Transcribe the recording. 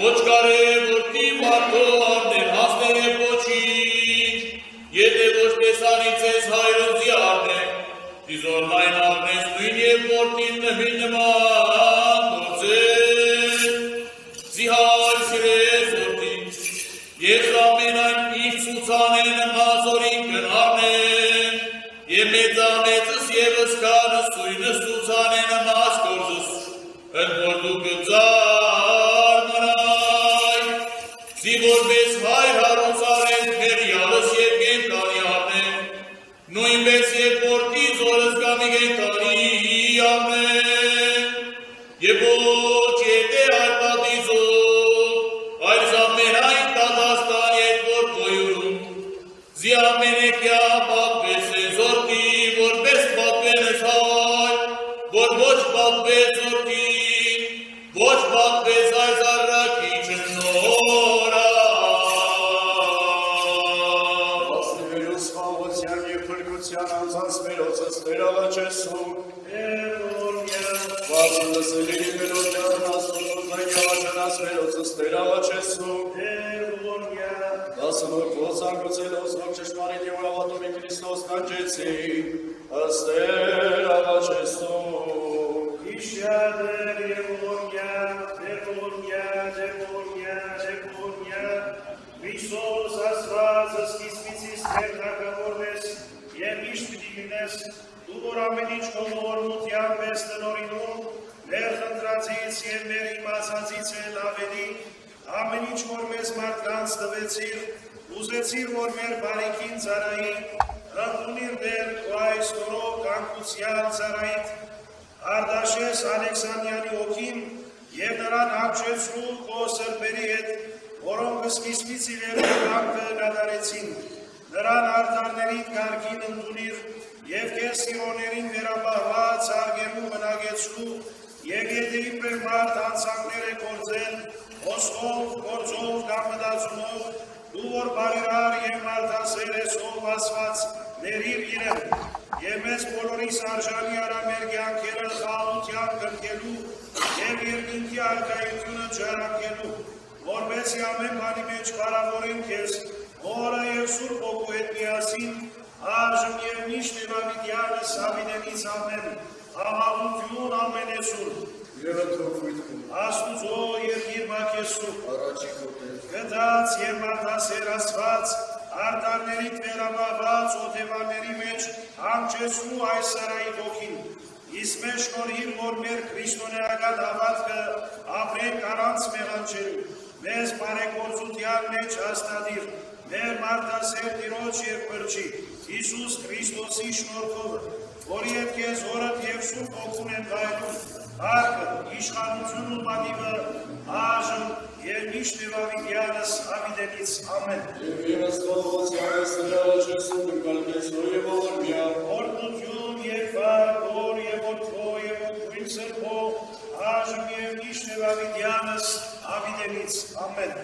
ոչ կարև որքի մարդո արներ հասներ և ոչինչ, եթե ոչ տեսանից ես հայրոնցի արներ, դիզորն այն արնես նույն և որդին նմին նման գործեր, զիհար սիրես որդին, և ամեն այն իր ցուցանեն մազորին կնարնեն, և մեծամեծս ևս կանս սույնս ցուցանեն մազ գործս, ընդ որ դու կձար մնայ, զի որպես հայր հարուցարես մեր յալս և գենկանի արնեն, նույնպես և որդի զորս կամի գենկանի ամեն, և ոչ եթե այլ պատիզով, այլ զամեն այն տադաստան ետ որ կոյուրում, զի ամենեկյա պատվես է զորքի, որպես պատվենս հայ, որ ոչ պատվես զորքին, ոչ պատվես այս առակիչ նորա։ Ասնվերուս խաղոցյան և փրկության անձանց մերոցս վերավաճեսում, Վարձը լսելի մերոցյան աստուծոզնային ավաճանաս մերոցս վերավաճեսում, Դասնոր փոսանգուցելոս, որ ճշմարիտ և ավատովի Քրիստոս կանջեցին, ըստեր ավաճեսում, Իշյադեր և ողորմյա, Հրիստոս ասված սկիզբիցից թերթակավորվես և միշտ պիտի լինես, դու որ ամեն ինչ քո ողորմությամբ ես տնօրինում, մեր խնդրածից և մեր իմացածից էլ ավելի, ամեն ինչ որ մեզ մարդկանց տվեցիր, ուզեցիր որ մեր բարիքին ծառայի, ընդունիր դեր քո այս օրով կանկության ծառայիդ, Արդաշես Ալեքսանդրյանի հոգին և նրան հապչեցրու քո սրբերի հետ, որոնք սկիզբից ի վերջ կամքը դադարեցին, նրան արդարներին կարգին ընդունիր և քեզ սիրողներին վերապահված արգելու մնագեցրու, և եթե իբր մարդ հանցանքներ է գործել, խոսքով, գործով կամ մտածումով, դու որ բարերար և մարդասեր ես ով ասված, ներիր իրեն, և մեզ բոլորիս արժանի արա մեր կյանքերը խաղաղությամբ կրկելու և երկինքի արքայությունը ջարակելու, որպեսզի ամեն բանի մեջ փառավորեն քեզ, Հորը և Սուրբ Հոգու հետ միասին, այժմ և միշտ և հավիտյանս հավիտենից ամեն, համավություն ամենեսուր, Աստուծո երկիր մակեսուր, գտած և մարդասեր ասված, արտարներիդ վերապահված օթևանների մեջ հանգչեցնու այս սարայի ոգին, իսկ մեզ շնորհիր, որ մեր քրիստոնեական հավատքը ապրենք առանց մեղանչելու, մեզ բարեգործության մեջ հաստատիր, մեր մարդասեր Տիրոջ և Փրկիչ Հիսուս Քրիստոսի շնորհով, որի հետ քեզ Հորդ և Սուրբ Հոգուն են վայելում, հարկը, իշխանությունն ու պատիվը, այժմ և միշտ և հավիտյանս հավիտենից ամեն։ Եվ ևս խաղոցյանս հրավաճեսում ընկալվեցնո և ողորմյա, Օրդություն և վար, որ և որդո և որդույն սրբո, այժմ և միշտ և հավիտյանս հավիտենից ամեն։